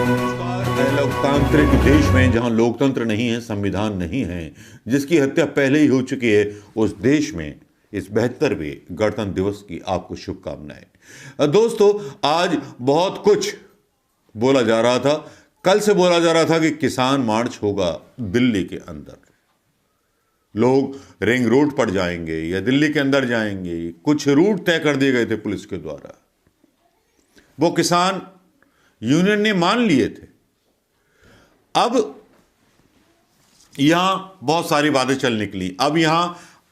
लोकतांत्रिक देश में जहां लोकतंत्र नहीं है, संविधान नहीं है, जिसकी हत्या पहले ही हो चुकी है, उस देश में इस 72वें गणतंत्र दिवस की आपको शुभकामनाएं। दोस्तों, आज बहुत कुछ बोला जा रहा था। कल से बोला जा रहा था कि किसान मार्च होगा दिल्ली के अंदर, लोग रिंग रोड पर जाएंगे या दिल्ली के अंदर जाएंगे। कुछ रूट तय कर दिए गए थे पुलिस के द्वारा, वो किसान यूनियन ने मान लिए थे। अब यहां बहुत सारी बातें चल निकली।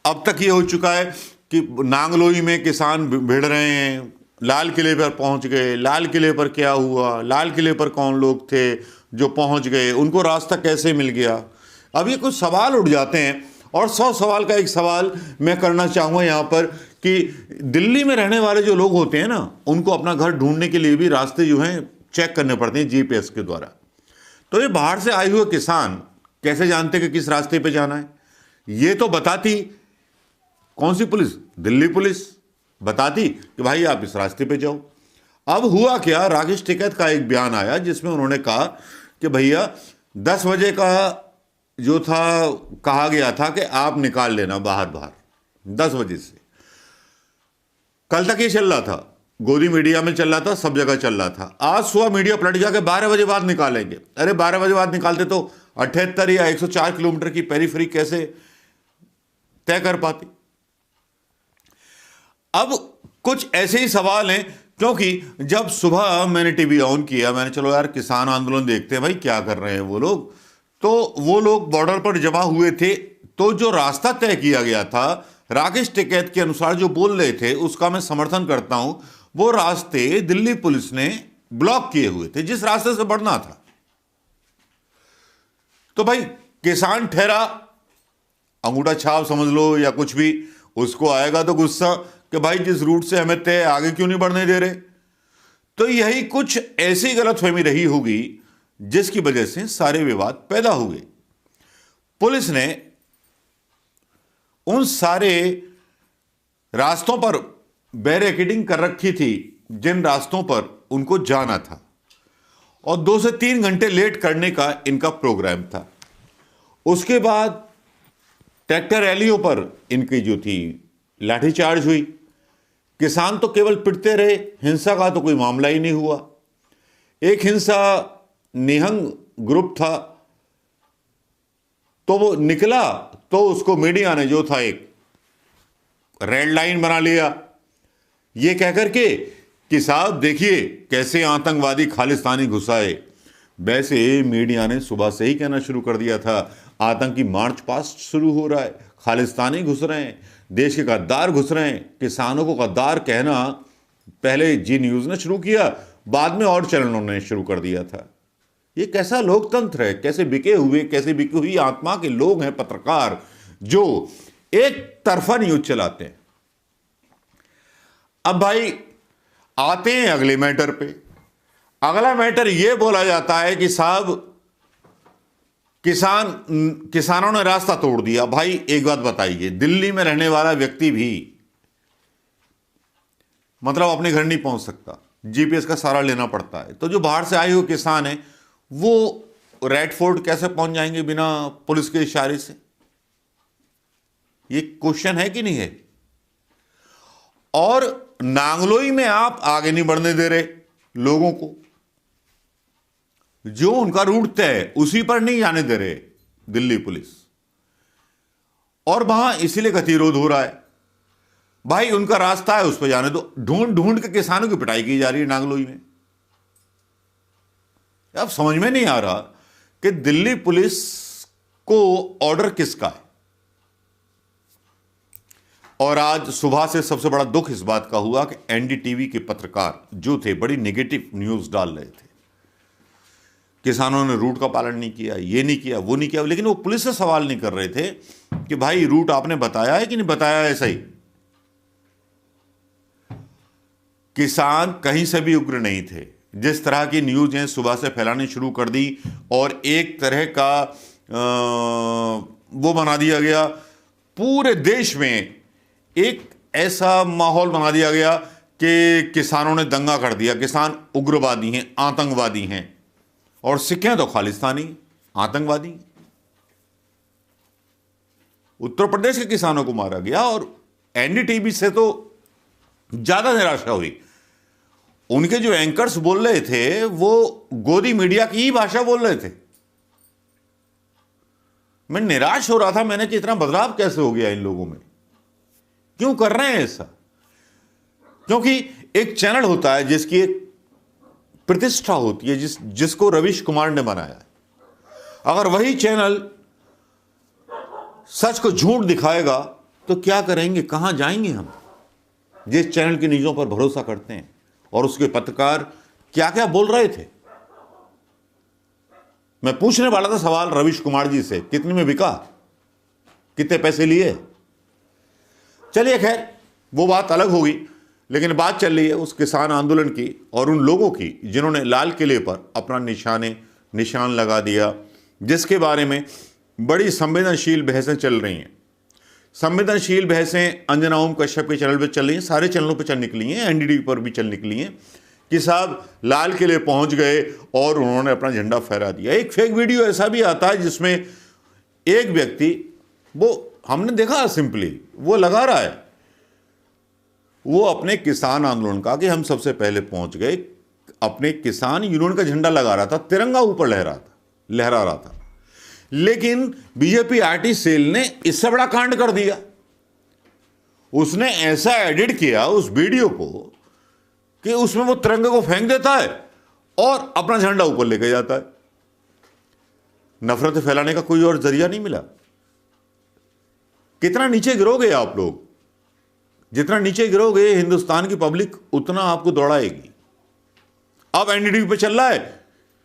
अब तक ये हो चुका है कि नांगलोई में किसान भिड़ रहे हैं, लाल किले पर पहुंच गए। लाल किले पर क्या हुआ, लाल किले पर कौन लोग थे जो पहुंच गए, उनको रास्ता कैसे मिल गया। अब ये कुछ सवाल उठ जाते हैं, और 100 सवाल का एक सवाल मैं करना चाहूँगा यहाँ पर कि दिल्ली में रहने वाले जो लोग होते हैं ना, उनको अपना घर ढूंढने के लिए भी रास्ते जो हैं चेक करने पड़ते हैं जीपीएस के द्वारा। तो ये बाहर से आए हुए किसान कैसे जानते कि किस रास्ते पे जाना है? ये तो बताती कौन सी पुलिस? दिल्ली पुलिस बताती कि भाई आप इस रास्ते पे जाओ। अब हुआ क्या, राकेश टिकैत का एक बयान आया जिसमें उन्होंने कहा कि भैया 10 बजे का जो था कहा गया था कि आप निकाल लेना बाहर 10 बजे से। कल तक ये चल रहा था, गोदी मीडिया में चल रहा था, सब जगह चल रहा था। आज सुबह मीडिया पलट गया कि 12 बजे बाद निकालेंगे। अरे 12 बजे बाद निकालते तो 78 या 104 किलोमीटर की पेरीफेरी कैसे तय कर पाती। अब कुछ ऐसे ही सवाल हैं, क्योंकि जब सुबह मैंने टीवी ऑन किया, मैंने चलो यार किसान आंदोलन देखते हैं भाई क्या कर रहे हैं वो लोग। तो वो लोग बॉर्डर पर जमा हुए थे, तो जो रास्ता तय किया गया था राकेश टिकैत के अनुसार जो बोल रहे थे उसका मैं समर्थन करता हूं। वो रास्ते दिल्ली पुलिस ने ब्लॉक किए हुए थे जिस रास्ते से बढ़ना था। तो भाई किसान ठहरा, अंगूठा छाप समझ लो या कुछ भी, उसको आएगा तो गुस्सा कि भाई जिस रूट से हमें तय आगे क्यों नहीं बढ़ने दे रहे। तो यही कुछ ऐसी गलतफहमी रही होगी जिसकी वजह से सारे विवाद पैदा हुए। पुलिस ने उन सारे रास्तों पर बैरिकेडिंग कर रखी थी जिन रास्तों पर उनको जाना था, और 2 से 3 घंटे लेट करने का इनका प्रोग्राम था। उसके बाद ट्रैक्टर रैलियों पर इनकी जो थी लाठीचार्ज हुई। किसान तो केवल पिटते रहे, हिंसा का तो कोई मामला ही नहीं हुआ। एक हिंसा निहंग ग्रुप था, तो वो निकला तो उसको मीडिया ने जो था एक रेड लाइन बना लिया, ये कहकर के कि साहब देखिए कैसे आतंकवादी खालिस्तानी घुसाए। वैसे मीडिया ने सुबह से ही कहना शुरू कर दिया था आतंकी मार्च पास्ट शुरू हो रहा है, खालिस्तानी घुस रहे हैं, देश के गद्दार घुस रहे हैं। किसानों को गद्दार कहना पहले जी न्यूज ने शुरू किया, बाद में और चैनलों ने शुरू कर दिया था। ये कैसा लोकतंत्र है, कैसे बिके हुई आत्मा के लोग हैं पत्रकार जो एक तरफा न्यूज चलाते हैं। अब भाई आते हैं अगले मैटर पे। अगला मैटर यह बोला जाता है कि साहब किसानों ने रास्ता तोड़ दिया। भाई एक बात बताइए, दिल्ली में रहने वाला व्यक्ति भी मतलब अपने घर नहीं पहुंच सकता, जीपीएस का सहारा लेना पड़ता है। तो जो बाहर से आए हुए किसान हैं वो रेड फोर्ट कैसे पहुंच जाएंगे बिना पुलिस के इशारे से? ये क्वेश्चन है कि नहीं है? और नांगलोई में आप आगे नहीं बढ़ने दे रहे लोगों को, जो उनका रूट तय है उसी पर नहीं जाने दे रहे दिल्ली पुलिस, और वहां इसीलिए गतिरोध हो रहा है। भाई उनका रास्ता है उस पर जाने दो। ढूंढ ढूंढ के किसानों की पिटाई की जा रही है नांगलोई में। अब समझ में नहीं आ रहा कि दिल्ली पुलिस को ऑर्डर किसका है। और आज सुबह से सबसे बड़ा दुख इस बात का हुआ कि एनडीटीवी के पत्रकार जो थे बड़ी नेगेटिव न्यूज डाल रहे थे। किसानों ने रूट का पालन नहीं किया, ये नहीं किया, वो नहीं किया, लेकिन वो पुलिस से सवाल नहीं कर रहे थे कि भाई रूट आपने बताया है कि नहीं बताया है सही। किसान कहीं से भी उग्र नहीं थे। जिस तरह की न्यूज़ सुबह से फैलानी शुरू कर दी और एक तरह का वो बना दिया गया, पूरे देश में एक ऐसा माहौल बना दिया गया कि किसानों ने दंगा कर दिया, किसान उग्रवादी हैं, आतंकवादी हैं। और सिख हैं तो खालिस्तानी, आतंकवादी। उत्तर प्रदेश के किसानों को मारा गया और एनडीटीवी से तो ज्यादा निराशा हुई। उनके जो एंकर्स बोल रहे थे वो गोदी मीडिया की ही भाषा बोल रहे थे। मैं निराश हो रहा था, मैंने कि इतना बदलाव कैसे हो गया इन लोगों में, क्यों कर रहे हैं ऐसा? क्योंकि एक चैनल होता है जिसकी एक प्रतिष्ठा होती है, जिसको रवीश कुमार ने बनाया है। अगर वही चैनल सच को झूठ दिखाएगा तो क्या करेंगे, कहां जाएंगे हम? जिस चैनल की न्यूज़ों पर भरोसा करते हैं और उसके पत्रकार क्या क्या बोल रहे थे। मैं पूछने वाला था सवाल रवीश कुमार जी से, कितने में बिका, कितने पैसे लिए? चलिए खैर, वो बात अलग होगी, लेकिन बात चल रही है उस किसान आंदोलन की और उन लोगों की जिन्होंने लाल किले पर अपना निशान लगा दिया, जिसके बारे में बड़ी संवेदनशील बहसें चल रही हैं। संवेदनशील बहसें अंजना ओम कश्यप के चैनल पर चल रही हैं, सारे चैनलों पर चल निकली हैं, एनडीटीवी पर भी चल निकली हैं कि साहब लाल किले पहुंच गए और उन्होंने अपना झंडा फहरा दिया। एक फेक वीडियो ऐसा भी आता है जिसमें एक व्यक्ति, वो हमने देखा सिंपली, वो लगा रहा है, वो अपने किसान आंदोलन का कि हम सबसे पहले पहुंच गए, अपने किसान यूनियन का झंडा लगा रहा था, तिरंगा ऊपर लहरा रहा था। लेकिन बीजेपी आरटी सेल ने इससे बड़ा कांड कर दिया। उसने ऐसा एडिट किया उस वीडियो को कि उसमें वो तिरंगे को फेंक देता है और अपना झंडा ऊपर लेके जाता है। नफरत फैलाने का कोई और जरिया नहीं मिला। कितना नीचे गिरोगे आप लोग? जितना नीचे गिरोगे हिंदुस्तान की पब्लिक उतना आपको दौड़ाएगी। अब एनडीटीवी पे चल रहा है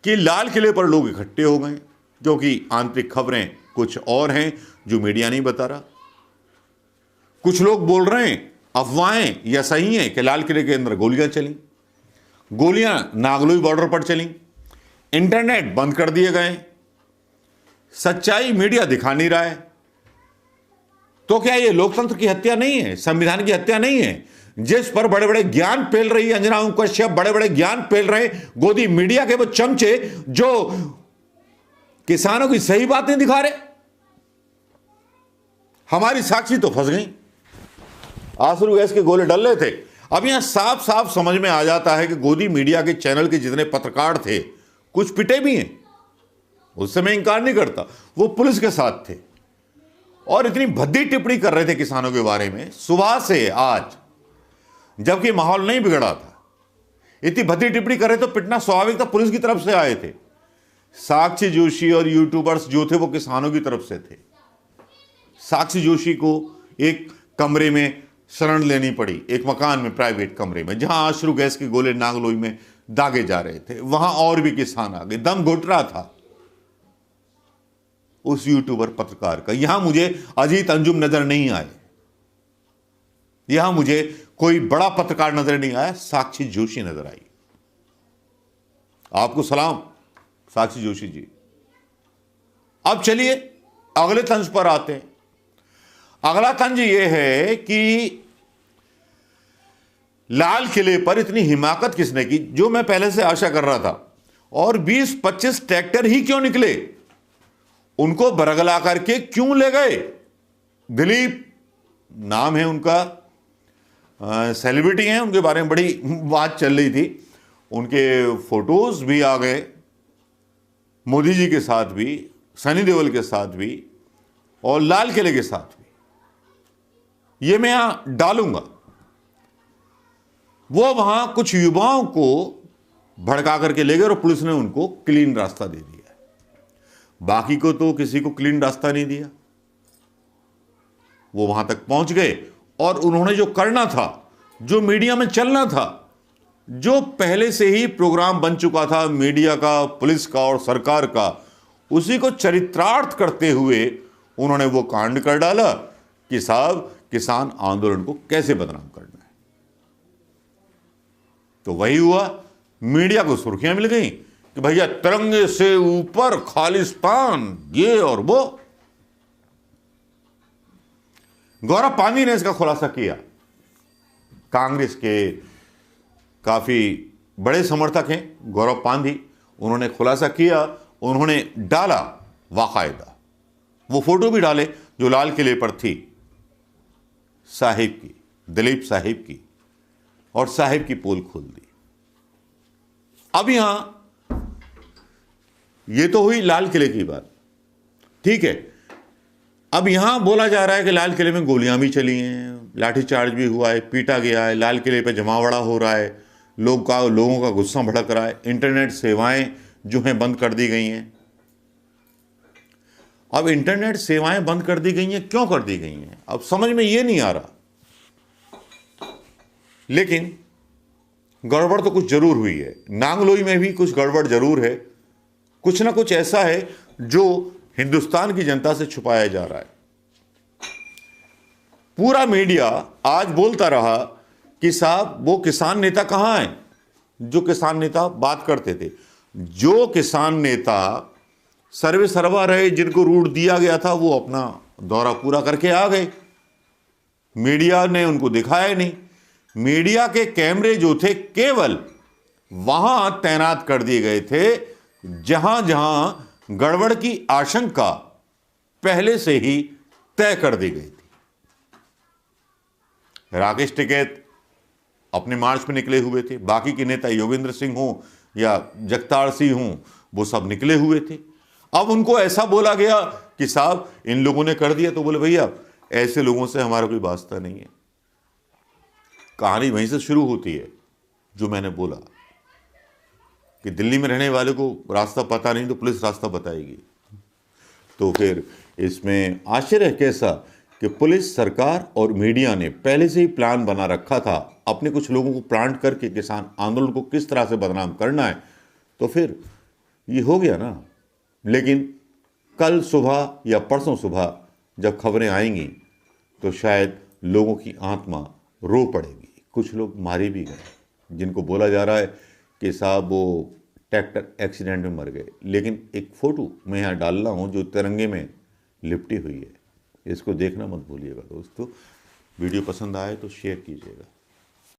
कि लाल किले पर लोग इकट्ठे हो गए, क्योंकि आंतरिक खबरें कुछ और हैं जो मीडिया नहीं बता रहा। कुछ लोग बोल रहे हैं, अफवाहें या सही हैं, कि लाल किले के अंदर गोलियां चली, गोलियां नागलोई बॉर्डर पर चली, इंटरनेट बंद कर दिए गए, सच्चाई मीडिया दिखा नहीं रहा है। तो क्या ये लोकतंत्र की हत्या नहीं है, संविधान की हत्या नहीं है, जिस पर बड़े बड़े ज्ञान पेल रही है अंजना ओम कश्यप, बड़े बड़े ज्ञान पेल रहे गोदी मीडिया के वो चमचे जो किसानों की सही बात नहीं दिखा रहे? हमारी साक्षी तो फंस गई, आंसू गैस के गोले डल रहे थे। अब यहां साफ साफ समझ में आ जाता है कि गोदी मीडिया के चैनल के जितने पत्रकार थे, कुछ पिटे भी हैं, उससे मैं इंकार नहीं करता, वो पुलिस के साथ थे और इतनी भद्दी टिप्पणी कर रहे थे किसानों के बारे में सुबह से आज, जबकि माहौल नहीं बिगड़ा था। इतनी भद्दी टिप्पणी कर रहे तो पिटना स्वाभाविक था, पुलिस की तरफ से आए थे। साक्षी जोशी और यूट्यूबर्स जो थे वो किसानों की तरफ से थे। साक्षी जोशी को एक कमरे में शरण लेनी पड़ी, एक मकान में, प्राइवेट कमरे में, जहां आश्रू गैस के गोले नागलोई में दागे जा रहे थे। वहां और भी किसान आ गए, दम घुट रहा था उस यूट्यूबर पत्रकार का। यहां मुझे अजीत अंजुम नजर नहीं आए, यहां मुझे कोई बड़ा पत्रकार नजर नहीं आया, साक्षी जोशी नजर आई। आपको सलाम साक्षी जोशी जी। अब चलिए अगले तंज पर आते हैं। अगला तंज यह है कि लाल किले पर इतनी हिमाकत किसने की, जो मैं पहले से आशा कर रहा था। और 20-25 ट्रैक्टर ही क्यों निकले, उनको बरगला करके क्यों ले गए? दिलीप नाम है उनका, सेलिब्रिटी हैं, उनके बारे में बड़ी बात चल रही थी, उनके फोटोज भी आ गए, मोदी जी के साथ भी, सनी देओल के साथ भी और लाल किले के साथ भी। ये मैं यहां डालूंगा। वो वहां कुछ युवाओं को भड़का करके ले गए और पुलिस ने उनको क्लीन रास्ता दे दिया। बाकी को तो किसी को क्लीन रास्ता नहीं दिया। वो वहां तक पहुंच गए और उन्होंने जो करना था, जो मीडिया में चलना था, जो पहले से ही प्रोग्राम बन चुका था मीडिया का, पुलिस का और सरकार का, उसी को चरितार्थ करते हुए उन्होंने वो कांड कर डाला कि साहब किसान आंदोलन को कैसे बदनाम करना है। तो वही हुआ, मीडिया को सुर्खियां मिल गई कि भैया तिरंगे से ऊपर खालिस्तान, ये और वो। गौरव पांधी ने इसका खुलासा किया। कांग्रेस के काफी बड़े समर्थक हैं गौरव पांधी, उन्होंने खुलासा किया, उन्होंने डाला बाकायदा, वो फोटो भी डाले जो लाल किले पर थी साहिब की, दिलीप साहिब की, और साहिब की पोल खोल दी। अब यहां ये तो हुई लाल किले की बात, ठीक है। अब यहां बोला जा रहा है कि लाल किले में गोलियां भी चली हैं, लाठीचार्ज भी हुआ है, पीटा गया है, लाल किले पे जमावड़ा हो रहा है, लोगों का गुस्सा भड़क रहा है, इंटरनेट सेवाएं जो हैं बंद कर दी गई हैं। अब इंटरनेट सेवाएं बंद कर दी गई हैं, क्यों कर दी गई हैं अब समझ में ये नहीं आ रहा, लेकिन गड़बड़ तो कुछ जरूर हुई है। नांगलोई में भी कुछ गड़बड़ जरूर है, कुछ ना कुछ ऐसा है जो हिंदुस्तान की जनता से छुपाया जा रहा है। पूरा मीडिया आज बोलता रहा कि साहब वो किसान नेता कहां हैं जो किसान नेता बात करते थे, जो किसान नेता सर्वे सर्वा रहे, जिनको रूट दिया गया था, वो अपना दौरा पूरा करके आ गए, मीडिया ने उनको दिखाया नहीं। मीडिया के कैमरे जो थे केवल वहां तैनात कर दिए गए थे जहां जहां गड़बड़ की आशंका पहले से ही तय कर दी गई थी। राकेश टिकैत अपने मार्च में निकले हुए थे, बाकी के नेता योगेंद्र सिंह हो या जगतार सिंह हो, वो सब निकले हुए थे। अब उनको ऐसा बोला गया कि साहब इन लोगों ने कर दिया, तो बोले भैया ऐसे लोगों से हमारा कोई वास्ता नहीं है। कहानी वहीं से शुरू होती है जो मैंने बोला कि दिल्ली में रहने वाले को रास्ता पता नहीं तो पुलिस रास्ता बताएगी। तो फिर इसमें आश्चर्य कैसा कि पुलिस, सरकार और मीडिया ने पहले से ही प्लान बना रखा था अपने कुछ लोगों को प्लांट करके किसान आंदोलन को किस तरह से बदनाम करना है, तो फिर ये हो गया ना। लेकिन कल सुबह या परसों सुबह जब खबरें आएंगी तो शायद लोगों की आत्मा रो पड़ेगी। कुछ लोग मारे भी गए, जिनको बोला जा रहा है कि साहब वो ट्रैक्टर एक्सीडेंट में मर गए। लेकिन एक फ़ोटो मैं यहाँ डाल रहा हूँ जो तिरंगे में लिपटी हुई है, इसको देखना मत भूलिएगा दोस्तों। वीडियो पसंद आए तो शेयर कीजिएगा।